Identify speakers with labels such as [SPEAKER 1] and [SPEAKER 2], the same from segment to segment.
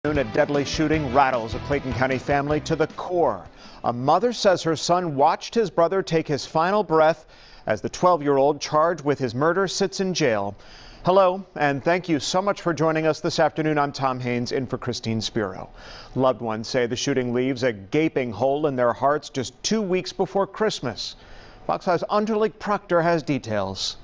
[SPEAKER 1] A deadly shooting rattles a Clayton County family to the core. A mother says her son watched his brother take his final breath as the 12-year-old charged with his murder sits in jail. Hello, and thank you so much for joining us this afternoon. I'm Tom Haynes, in for Christine Spiro. Loved ones say the shooting leaves a gaping hole in their hearts just 2 weeks before Christmas. Fox 5's Underlake Proctor has details.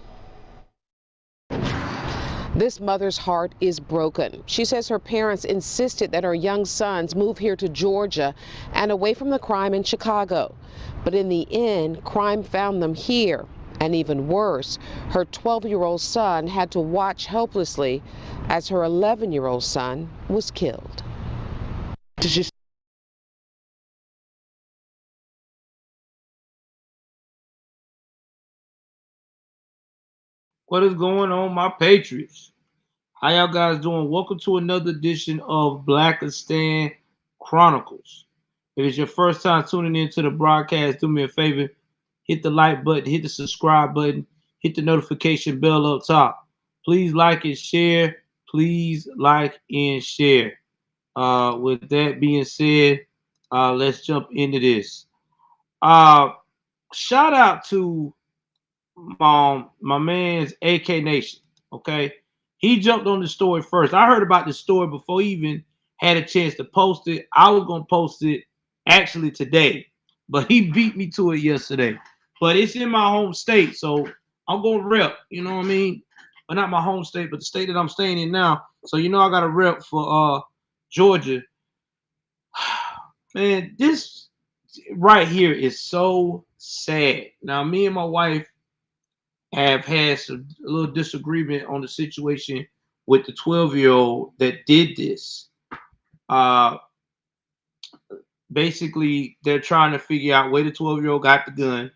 [SPEAKER 2] This mother's heart is broken. She says her parents insisted that her young sons move here to Georgia and away from the crime in Chicago. But in the end, crime found them here. And even worse, her 12-year-old son had to watch helplessly as her 11-year-old son was killed.
[SPEAKER 3] What is going on, my Patriots? How y'all guys doing? Welcome to another edition of Blackistan Chronicles. If it's your first time tuning into the broadcast, do me a favor, hit the like button, hit the subscribe button, hit the notification bell up top. Please like and share. Please like and share. With that being said, let's jump into this. Shout out to my man's AK Nation. Okay, he jumped on the story first. I heard about the story before he even had a chance to post it. I was gonna post it actually today, but he beat me to it yesterday. But it's in my home state, so I'm gonna rep. You know what I mean? But not my home state, but the state that I'm staying in now. So you know I got a rep for Georgia. Man, this right here is so sad. Now me and my wife have had a little disagreement on the situation with the 12-year-old that did this. Basically, they're trying to figure out where the 12-year-old got the gun.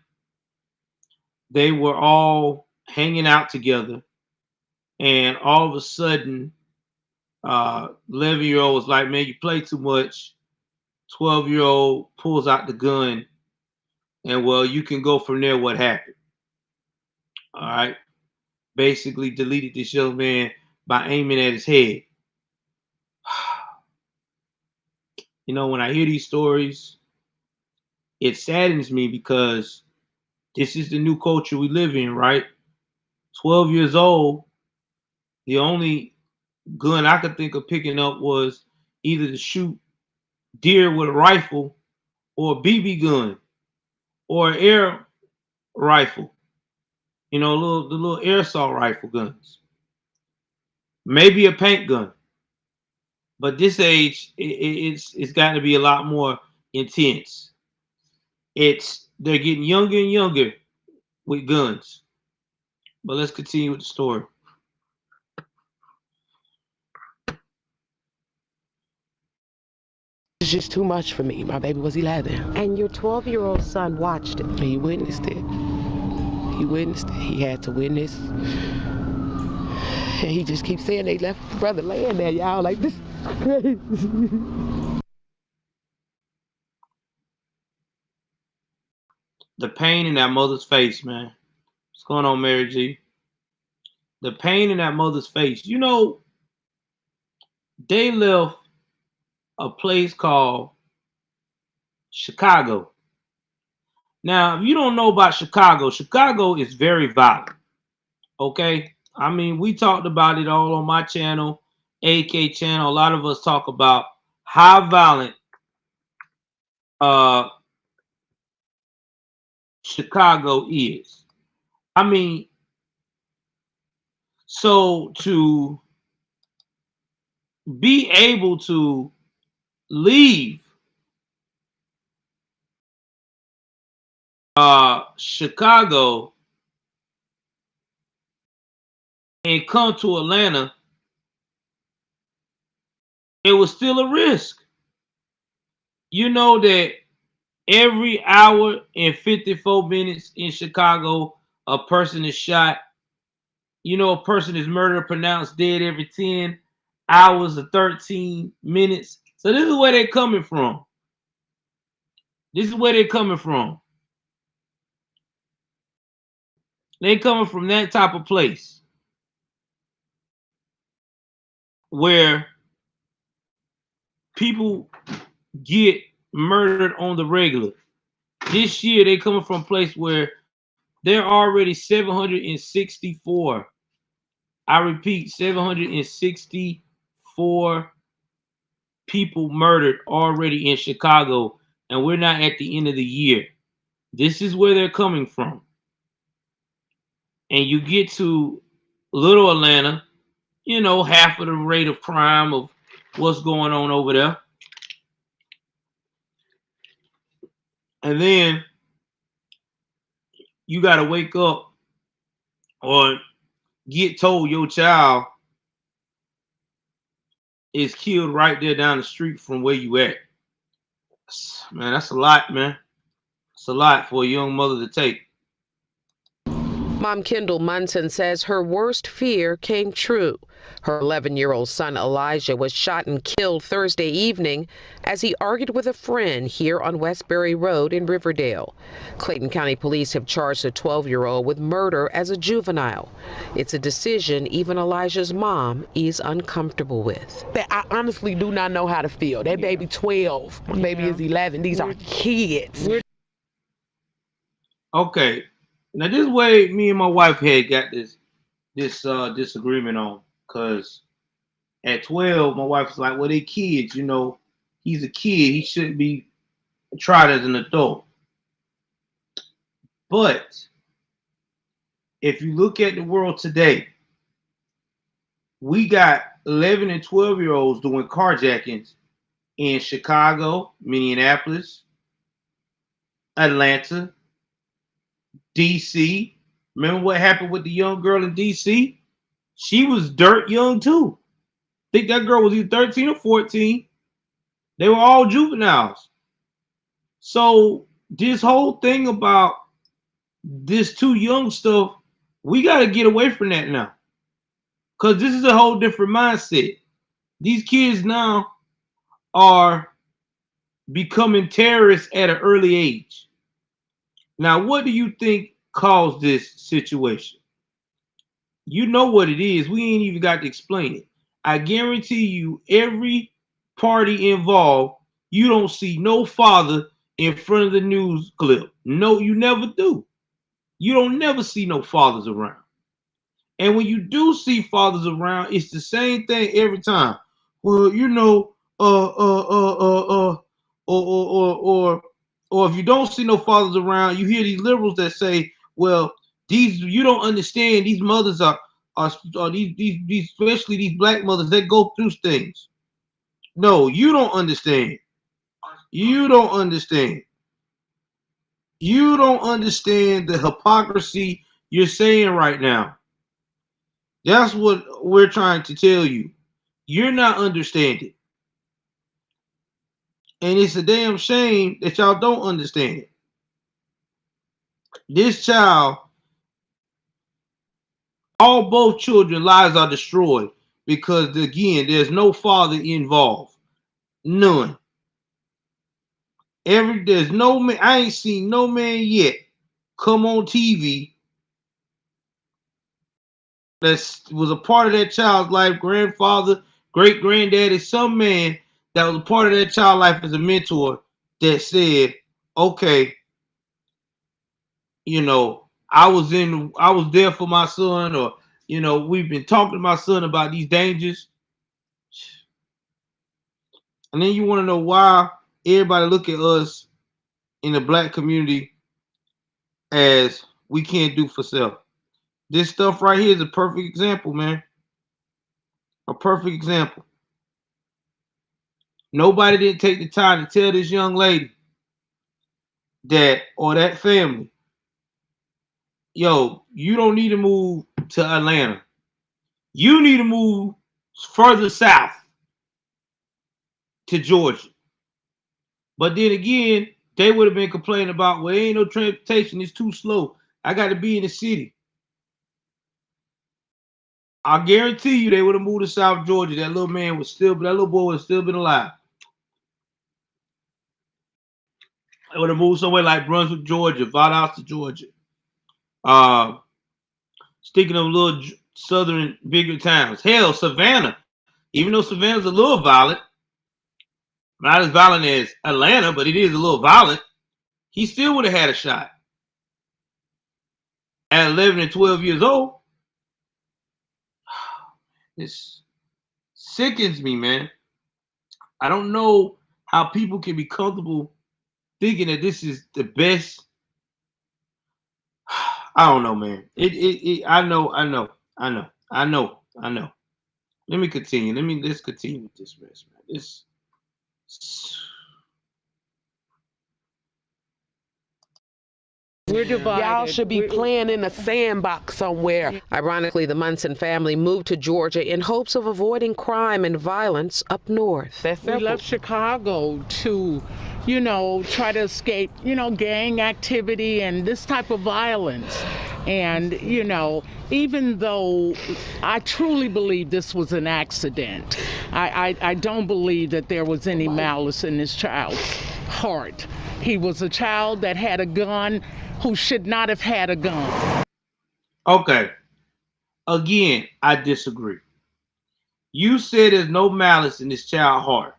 [SPEAKER 3] They were all hanging out together, and all of a sudden, 11-year-old was like, "Man, you play too much." 12-year-old pulls out the gun, and well, you can go from there. What happened? All right. Basically, deleted this young man by aiming at his head. You know, when I hear these stories, it saddens me because this is the new culture we live in, right? 12 years old, the only gun I could think of picking up was either to shoot deer with a rifle or a BB gun or an air rifle, you know, the little airsoft rifle guns, maybe a paint gun. But this age, it's got to be a lot more intense. They're getting younger and younger with guns. But let's continue with the story.
[SPEAKER 2] It's just too much for me. My baby was 11. And your 12-year-old son watched it. He witnessed it. He witnessed it. He had to witness. And he just keeps saying they left brother laying there, y'all. Like, this is crazy.
[SPEAKER 3] The pain in that mother's face, man. What's going on, Mary G? The pain in that mother's face. You know, they left a place called Chicago. Now, if you don't know about Chicago, Chicago is very violent. Okay? I mean, we talked about it all on my channel, AK channel. A lot of us talk about how violent Chicago is. I mean, so to be able to leave Chicago and come to Atlanta, it was still a risk. You know that every hour and 54 minutes in Chicago, a person is shot. You know, a person is murdered, pronounced dead every 10 hours or 13 minutes. So this is where they're coming from. This is where they're coming from. They're coming from that type of place where people get murdered on the regular. This year, they coming from a place where there are already 764. I repeat, 764 people murdered already in Chicago, and we're not at the end of the year. This is where they're coming from. And you get to Little Atlanta, you know, half of the rate of crime of what's going on over there. And then you got to wake up or get told your child is killed right there down the street from where you at. Man, that's a lot, man. It's a lot for a young mother to take.
[SPEAKER 2] Mom Kendall Munson says her worst fear came true. Her 11-year-old son Elyjah was shot and killed Thursday evening as he argued with a friend here on Westbury Road in Riverdale. Clayton County Police have charged the 12-year-old with murder as a juvenile. It's a decision even Elyjah's mom is uncomfortable with.
[SPEAKER 4] I honestly do not know how to feel. That baby 12, my baby is 11. These are kids.
[SPEAKER 3] Okay. Now this way me and my wife had got this disagreement on, because at 12 my wife was like, well, they kids, you know, he's a kid, he shouldn't be tried as an adult. But if you look at the world today, we got 11 and 12-year-olds doing carjackings in Chicago, Minneapolis, Atlanta, DC. Remember what happened with the young girl in DC? She was dirt young too. I think that girl was either 13 or 14. They were all juveniles. So this whole thing about this too young stuff, we got to get away from that now. Because this is a whole different mindset. These kids now are becoming terrorists at an early age. Now, what do you think caused this situation? You know what it is. We ain't even got to explain it. I guarantee you, every party involved, you don't see no father in front of the news clip. No, you never do. You don't never see no fathers around. And when you do see fathers around, it's the same thing every time. Well, you know, or if you don't see no fathers around, you hear these liberals that say, well, these, you don't understand, these mothers are these especially these black mothers that go through things. No, you don't understand. You don't understand. You don't understand the hypocrisy you're saying right now. That's what we're trying to tell you. You're not understanding. And it's a damn shame that y'all don't understand it. This child, both children lives are destroyed because, again, there's no father involved. None. There's no man, I ain't seen no man yet come on TV that was a part of that child's life, grandfather, great granddaddy, some man that was a part of that child's life as a mentor that said, okay, you know, I was there for my son, or, you know, we've been talking to my son about these dangers. And then you want to know why everybody look at us in the black community as we can't do for self. This stuff right here is a perfect example, man. A perfect example. Nobody didn't take the time to tell this young lady that, or that family, yo, you don't need to move to Atlanta. You need to move further south to Georgia. But then again, they would have been complaining about, well, ain't no transportation, it's too slow. I got to be in the city. I guarantee you they would have moved to South Georgia. That little boy would have still been alive. They would have moved somewhere like Brunswick, Georgia, Valdosta, Georgia. Sticking of little southern bigger towns. Hell, Savannah. Even though Savannah's a little violent, Not as violent as Atlanta, but it is a little violent. He still would have had a shot. At 11 and 12 years old, this sickens me, man. I don't know how people can be comfortable thinking that this is the best. I don't know, man. I know. Let me continue. Let's continue with this mess, man.
[SPEAKER 4] We're divided. Y'all should be playing in a sandbox somewhere.
[SPEAKER 2] Ironically, the Munson family moved to Georgia in hopes of avoiding crime and violence up north.
[SPEAKER 5] We left Chicago to, you know, try to escape, you know, gang activity and this type of violence. And, you know, even though I truly believe this was an accident, I don't believe that there was any malice in this child's heart. He was a child that had a gun who should not have had a gun.
[SPEAKER 3] Okay. Again, I disagree. You said there's no malice in this child's heart.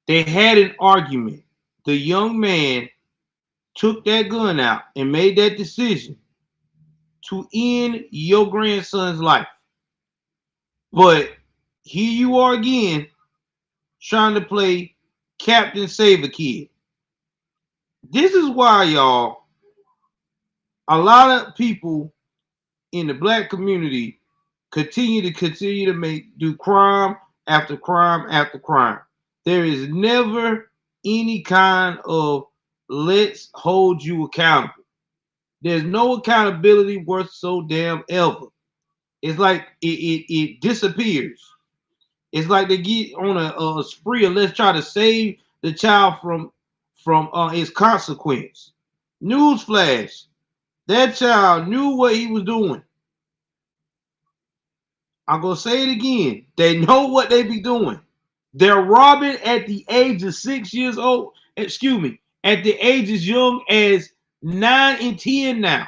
[SPEAKER 3] They had an argument. The young man took that gun out and made that decision to end your grandson's life. But here you are again trying to play Captain Save a Kid. This is why, y'all, a lot of people in the black community continue to do crime after crime after crime. There is never any kind of let's hold you accountable. There's no accountability worth so damn ever. It's like it disappears. It's like they get on a spree of let's try to save the child from its consequence. Newsflash. That child knew what he was doing. I'm going to say it again. They know what they be doing. They're robbing at the age of 6 years old. Excuse me. At the age as young as 9 and 10 now.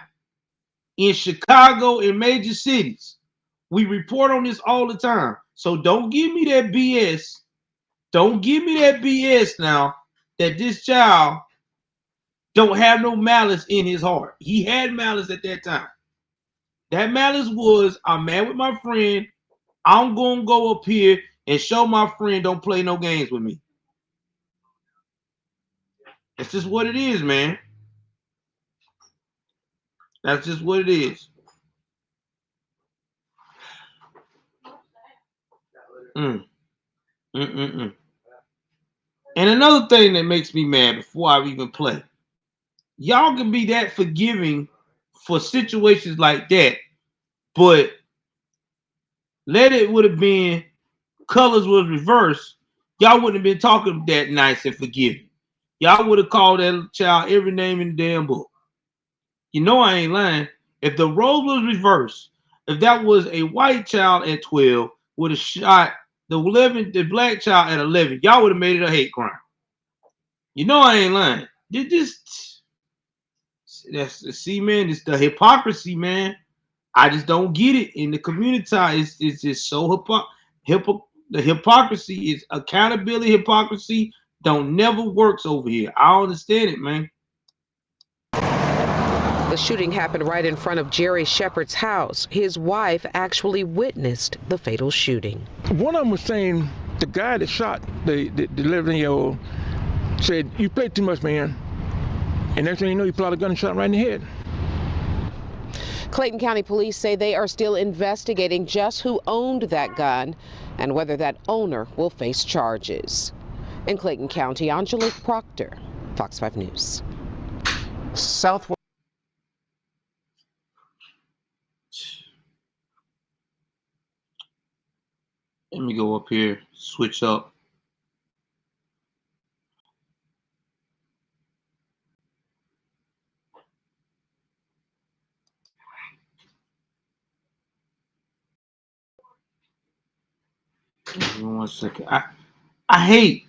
[SPEAKER 3] In Chicago and major cities. We report on this all the time. So don't give me that BS. Don't give me that BS now that this child don't have no malice in his heart. He had malice at that time. That malice was, I'm mad with my friend. I'm going to go up here and show my friend don't play no games with me. That's just what it is, man. That's just what it is. And another thing that makes me mad before I even play. Y'all can be that forgiving for situations like that, but let it would have been colors was reversed. Y'all wouldn't have been talking that nice and forgiving. Y'all would have called that child every name in the damn book. You know I ain't lying. If the roles was reversed, if that was a white child at 12 would have shot the black child at 11, y'all would have made it a hate crime. You know I ain't lying. See, man, it's the hypocrisy, man. I just don't get it in the community. It's just so the hypocrisy is accountability. Hypocrisy don't never works over here. I understand it, man.
[SPEAKER 2] The shooting happened right in front of Jerry Shepard's house. His wife actually witnessed the fatal shooting.
[SPEAKER 6] One of them was saying the guy that shot the 11-year-old said, "You play too much, man." And next thing you know, he pulled out a gun and shot him right in the head.
[SPEAKER 2] Clayton County police say they are still investigating just who owned that gun and whether that owner will face charges. In Clayton County, Angelique Proctor, Fox 5 News.
[SPEAKER 1] Southwest.
[SPEAKER 3] Let me go up here, switch up. Give me 1 second. I hate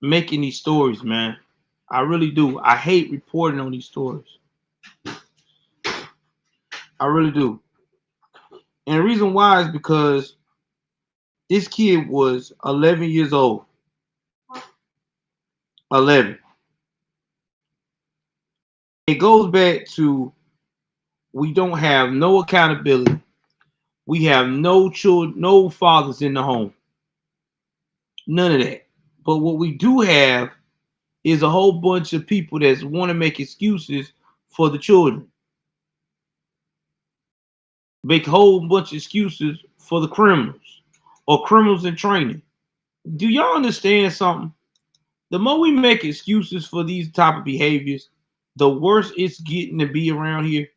[SPEAKER 3] making these stories, man. I really do. I hate reporting on these stories. I really do. And the reason why is because This kid was 11 years old. 11. It goes back to we don't have no accountability. We have no children, no fathers in the home. None of that. But what we do have is a whole bunch of people that want to make excuses for the children. Make a whole bunch of excuses for the criminals or criminals in training. Do y'all understand something? The more we make excuses for these type of behaviors, the worse it's getting to be around here.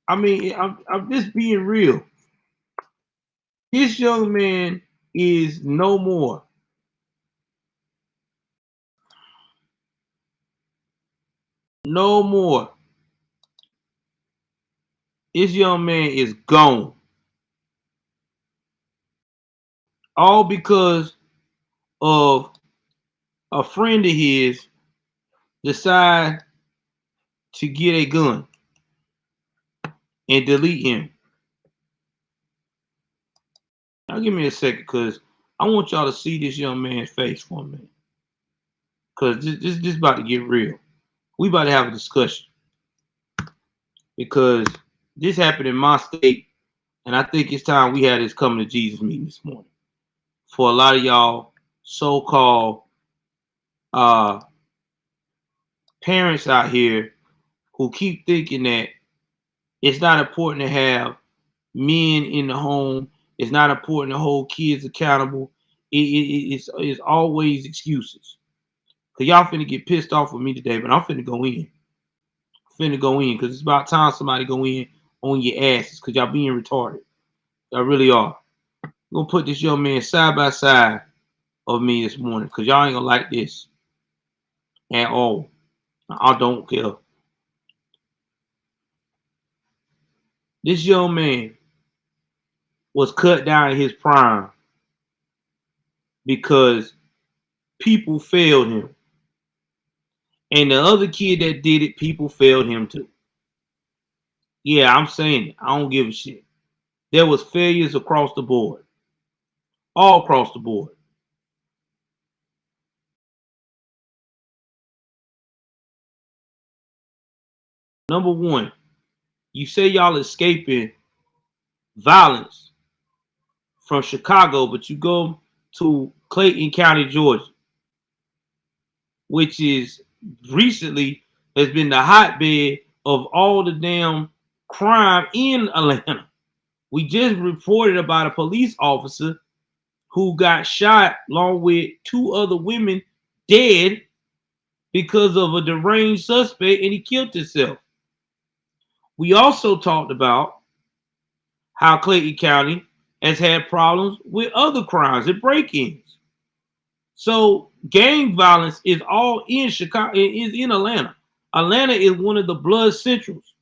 [SPEAKER 3] I mean, I'm just being real. This young man is no more. No more. This young man is gone. All because of a friend of his decide to get a gun and delete him. Now give me a second, because I want y'all to see this young man's face for a minute. Because this about to get real. We about to have a discussion. Because this happened in my state, and I think it's time we had this coming to Jesus meeting this morning. For a lot of y'all so-called parents out here who keep thinking that it's not important to have men in the home. It's not important to hold kids accountable. It's always excuses. Because y'all finna get pissed off with me today, but I'm finna go in. Because it's about time somebody go in on your asses, because y'all being retarded. Y'all really are. I'm gonna put this young man side by side of me this morning, because y'all ain't gonna like this at all. I don't care. This young man was cut down in his prime because people failed him. And the other kid that did it, people failed him too. Yeah, I'm saying it. I don't give a shit. There was failures across the board. All across the board. Number one, you say y'all escaping violence from Chicago, but you go to Clayton County, Georgia, which is recently has been the hotbed of all the damn crime in Atlanta. We just reported about a police officer who got shot along with 2 other women dead because of a deranged suspect, and he killed himself. We also talked about how Clayton County has had problems with other crimes and break-ins. So gang violence is all in Chicago, is in Atlanta. Atlanta is one of the blood centrals.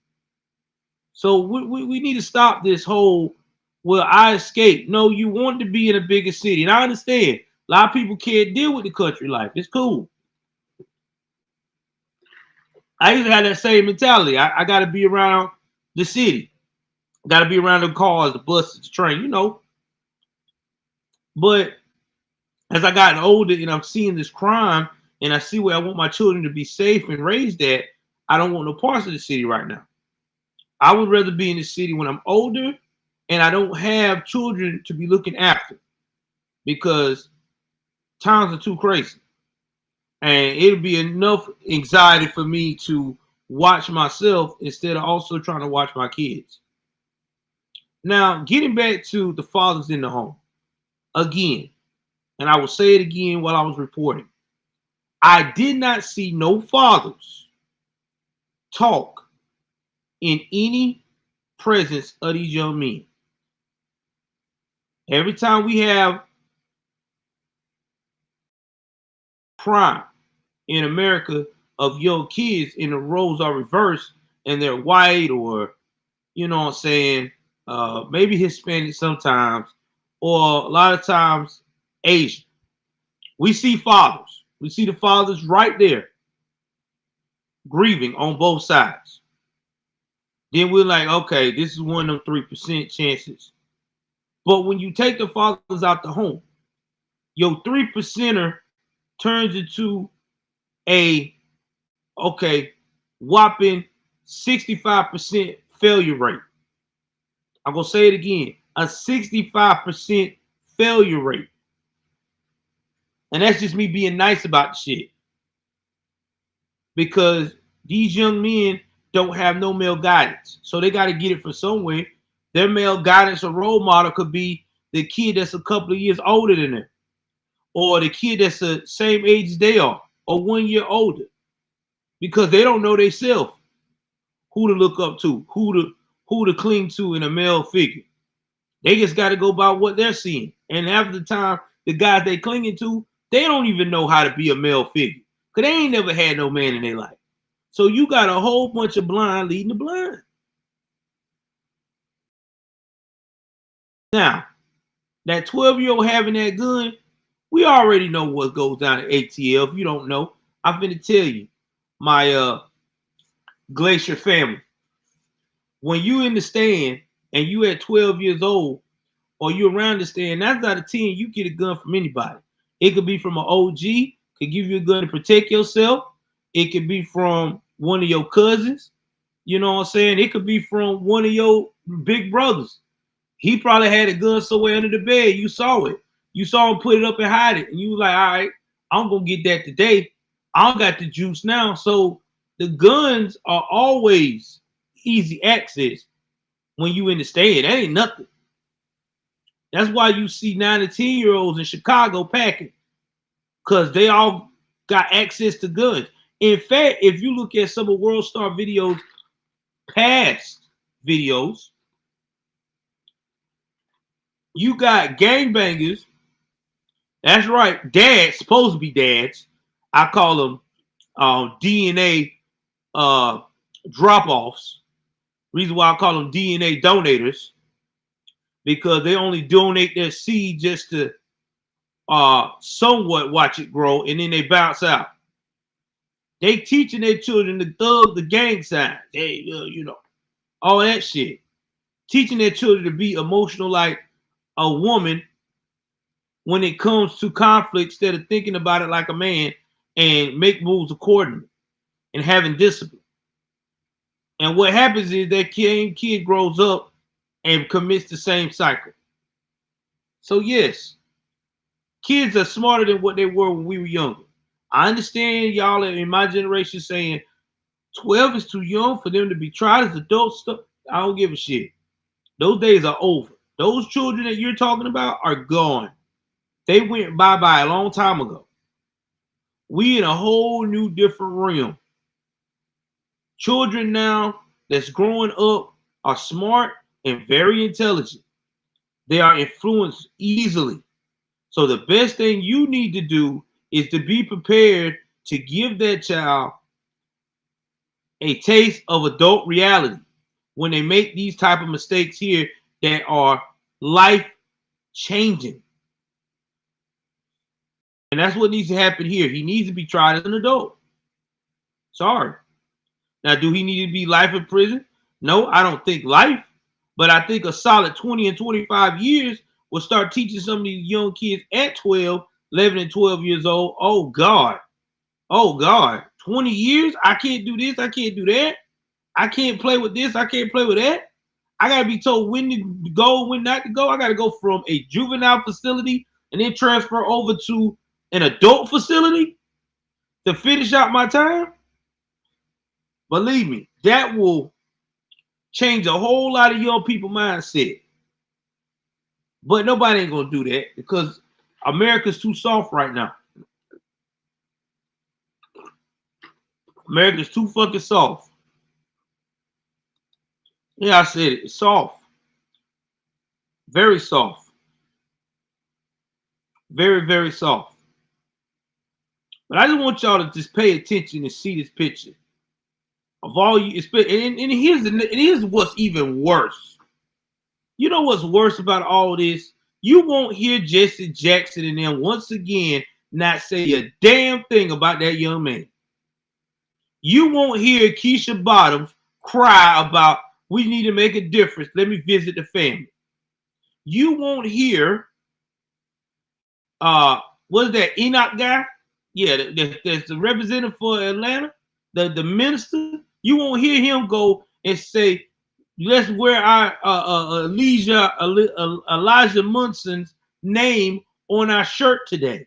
[SPEAKER 3] So we need to stop this whole, well, I escaped. No, you want to be in a bigger city. And I understand. A lot of people can't deal with the country life. It's cool. I used to have that same mentality. I got to be around the city. Got to be around the cars, the buses, the train, you know. But as I gotten older and I'm seeing this crime and I see where I want my children to be safe and raised at, I don't want no parts of the city right now. I would rather be in the city when I'm older and I don't have children to be looking after, because times are too crazy. And it'll be enough anxiety for me to watch myself instead of also trying to watch my kids. Now, getting back to the fathers in the home, again, and I will say it again while I was reporting, I did not see no fathers talk in any presence of these young men. Every time we have crime in America of young kids and the roles are reversed and they're white, or, you know what I'm saying, maybe Hispanic sometimes, or a lot of times Asian. We see fathers. We see the fathers right there grieving on both sides. Then we're like, okay, this is one of them 3% chances. But when you take the fathers out the home, your 3%er turns into a whopping 65% failure rate. I'm gonna say it again, a 65% failure rate. And that's just me being nice about the shit. Because these young men don't have no male guidance. So they got to get it from somewhere. Their male guidance or role model could be the kid that's a couple of years older than them, or the kid that's the same age as they are, or 1 year older, because they don't know themselves who to look up to, who to cling to in a male figure. They just got to go by what they're seeing. And half the time, the guys they clinging to, they don't even know how to be a male figure, because they ain't never had no man in their life. So you got a whole bunch of blind leading the blind. Now, that 12-year-old having that gun, we already know what goes down at ATL. If you don't know, I'm finna tell you. My Glacier family, when you in the stand and you at 12 years old, or you around the stand, 9 out of 10, you get a gun from anybody. It could be from an OG, could give you a gun to protect yourself. It could be from one of your cousins. You know what I'm saying? It could be from one of your big brothers. He probably had a gun somewhere under the bed. You saw it. You saw him put it up and hide it. And you was like, all right, I'm going to get that today. I don't got the juice now. So the guns are always easy access when you in the stand. That ain't nothing. That's why you see 9 and 10-year-olds in Chicago packing, because they all got access to guns. In fact, if you look at some of World Star videos, past videos, you got gangbangers. That's right, dads, supposed to be dads. I call them DNA drop-offs. Reason why I call them DNA donators, because they only donate their seed just to somewhat watch it grow, and then they bounce out. They teaching their children to thug the gang signs. Hey, you know, all that shit. Teaching their children to be emotional like a woman when it comes to conflict, instead of thinking about it like a man and make moves accordingly and having discipline. And what happens is that kid grows up and commits the same cycle. So yes, kids are smarter than what they were when we were younger. I understand y'all in my generation saying 12 is too young for them to be tried as adults. Stuff. I don't give a shit. Those days are over. Those children that you're talking about are gone. They went bye-bye a long time ago. We in a whole new different realm. Children now that's growing up are smart and very intelligent. They are influenced easily. So the best thing you need to do is to be prepared to give that child a taste of adult reality when they make these type of mistakes here that are life-changing. And that's what needs to happen here. He needs to be tried as an adult. Sorry. Now, do he need to be life in prison? No, I don't think life. But I think a solid 20 and 25 years will start teaching some of these young kids at 12, 11 and 12 years old. Oh, God. Oh, God. 20 years? I can't do this. I can't do that. I can't play with this. I can't play with that. I got to be told when to go, when not to go. I got to go from a juvenile facility and then transfer over to an adult facility to finish out my time. Believe me, that will change a whole lot of young people's mindset. But nobody ain't gonna do that because America's too soft right now. America's too fucking soft. Yeah, I said it. It's soft. Very soft. Very, very soft. But I just want y'all to just pay attention and see this picture. Of all you, and here's what's even worse. You know what's worse about all this? You won't hear Jesse Jackson and them once again not say a damn thing about that young man. You won't hear Keisha Bottoms cry about, we need to make a difference. Let me visit the family. you won't hear what's that Enoch guy? Yeah, that's the representative for Atlanta, the minister. You won't hear him go and say, let's wear our Elyjah Munson's name on our shirt today.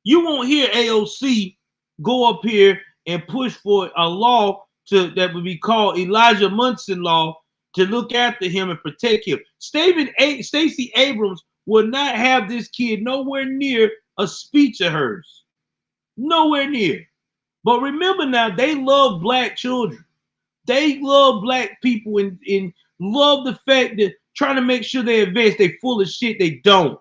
[SPEAKER 3] You won't hear AOC go up here and push for a law that would be called Elyjah Munson law to look after him and protect him. Stacey Abrams will not have this kid nowhere near a speech of hers. Nowhere near. But remember now, they love black children. They love black people and love the fact that trying to make sure they advance, they full of shit they don't.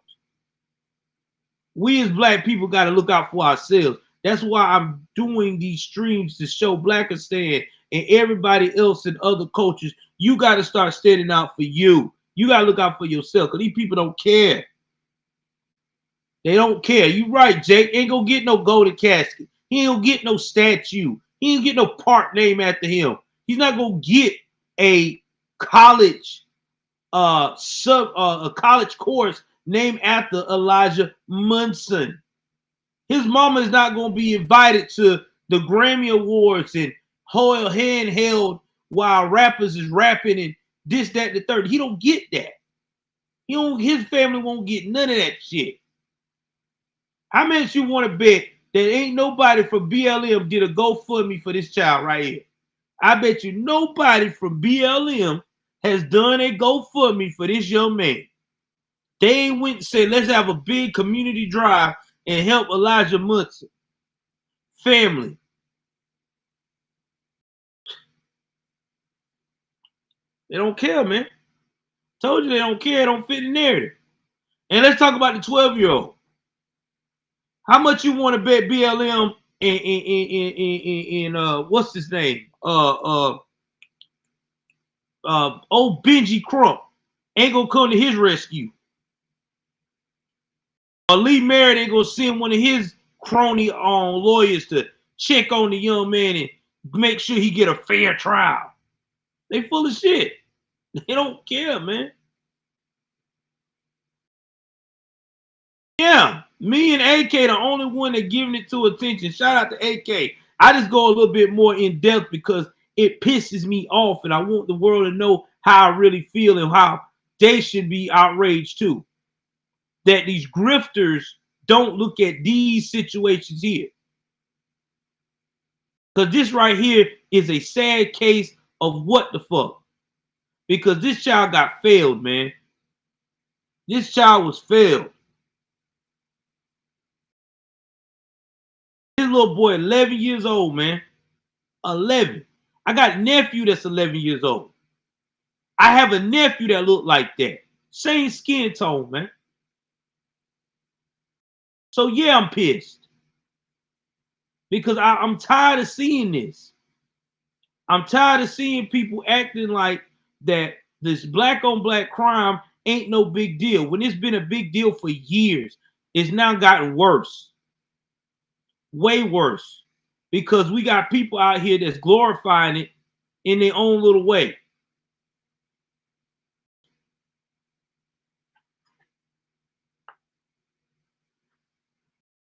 [SPEAKER 3] We as black people got to look out for ourselves. That's why I'm doing these streams to show Blackistan and everybody else in other cultures. You got to start standing out for you. You got to look out for yourself because these people don't care. They don't care. You right, Jake. Ain't gonna get no golden casket. He ain't gonna get no statue. He ain't get no park named after him. He's not gonna get a college a college course named after Elyjah Munson. His mama is not gonna be invited to the Grammy Awards and hold handheld while rappers is rapping and this, that, the third. He don't get that. His family won't get none of that shit. How much you want to bet that ain't nobody from BLM did a GoFundMe for this child right here? I bet you nobody from BLM has done a GoFundMe for this young man. They went and said, let's have a big community drive and help Elyjah Munson family. They don't care, man. Told you they don't care. It don't fit the narrative. And let's talk about the 12-year-old. How much you want to bet BLM in what's his name? Old Benji Crump ain't gonna come to his rescue. Lee Merritt ain't gonna send one of his crony lawyers to check on the young man and make sure he get a fair trial. They full of shit. They don't care, man. Yeah, me and AK the only one that giving it to attention. Shout out to AK. I just go a little bit more in depth because it pisses me off and I want the world to know how I really feel and how they should be outraged too. That these grifters don't look at these situations here. Because this right here is a sad case of what the fuck. Because this child got failed, man. This child was failed. This little boy, 11 years old, man. 11. I got a nephew that's 11 years old. I have a nephew that look like that. Same skin tone, man. So yeah, I'm pissed. Because I'm tired of seeing this. I'm tired of seeing people acting like that this black on black crime ain't no big deal. When it's been a big deal for years, it's now gotten worse. Way worse. Because we got people out here that's glorifying it in their own little way.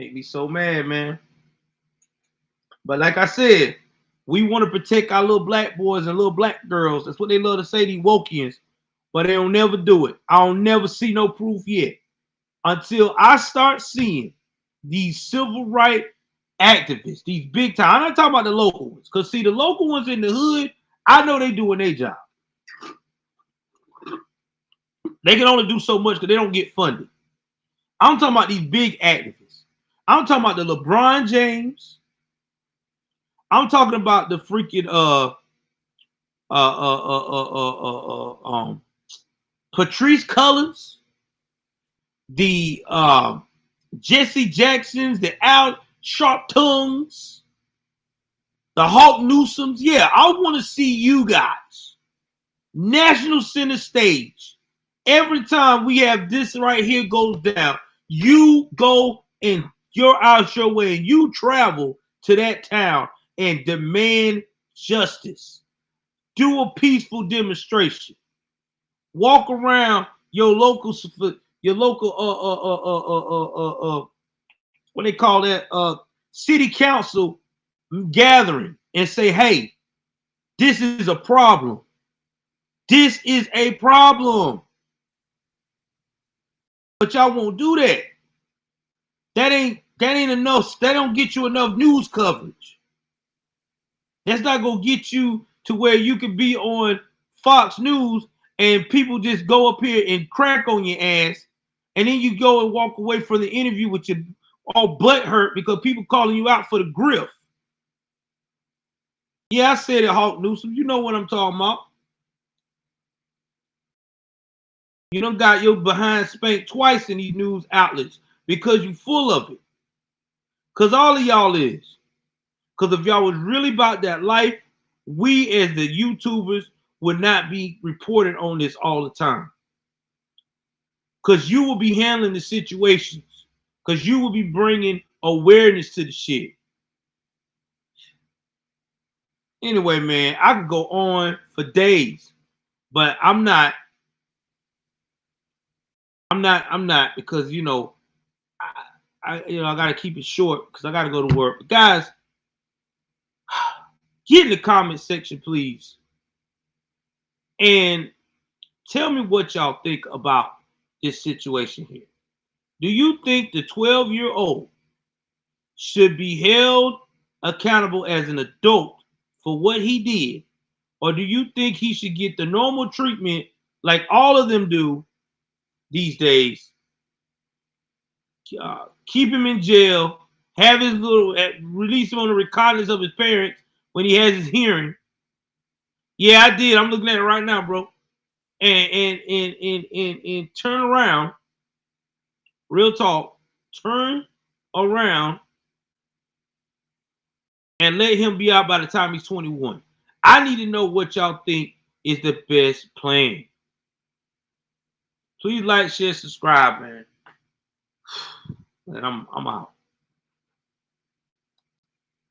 [SPEAKER 3] Make me so mad, man. But like I said, we want to protect our little black boys and little black girls. That's what they love to say, these wokians. But they don't never do it. I don't never see no proof yet. Until I start seeing these civil rights activists, these big time. I'm not talking about the local ones. Because see, the local ones in the hood, I know they doing their job. They can only do so much because they don't get funded. I'm talking about these big activists. I'm talking about the LeBron James. I'm talking about the freaking Patrice Cullors, the Jesse Jacksons, the Al Sharptons, the Hawk Newsoms. Yeah, I want to see you guys. National center stage. Every time we have this right here goes down, you go and you're out your way and you travel to that town and demand justice. Do a peaceful demonstration. Walk around your local what they call that city council gathering and say, hey, this is a problem. This is a problem. But y'all won't do that. That ain't enough. That don't get you enough news coverage. That's not gonna get you to where you can be on Fox News and people just go up here and crack on your ass, and then you go and walk away from the interview with your all butt hurt because people calling you out for the grift. Yeah, I said it, Hawk Newsom. You know what I'm talking about. You done got your behind spanked twice in these news outlets because you full of it. Because all of y'all is. Because if y'all was really about that life, we as the YouTubers would not be reporting on this all the time. Because you will be handling the situations. Because you will be bringing awareness to the shit. Anyway, man, I could go on for days, but I'm not because you know I gotta keep it short because I gotta go to work. But guys, get in the comment section, please, and tell me what y'all think about this situation here. Do you think the 12-year-old should be held accountable as an adult for what he did, or do you think he should get the normal treatment like all of them do these days? Keep him in jail, have his little release him on the recognizance of his parents when he has his hearing. Yeah, I did. I'm looking at it right now, bro. And turn around. Real talk. Turn around and let him be out by the time he's 21. I need to know what y'all think is the best plan. Please like, share, subscribe, man. And I'm out.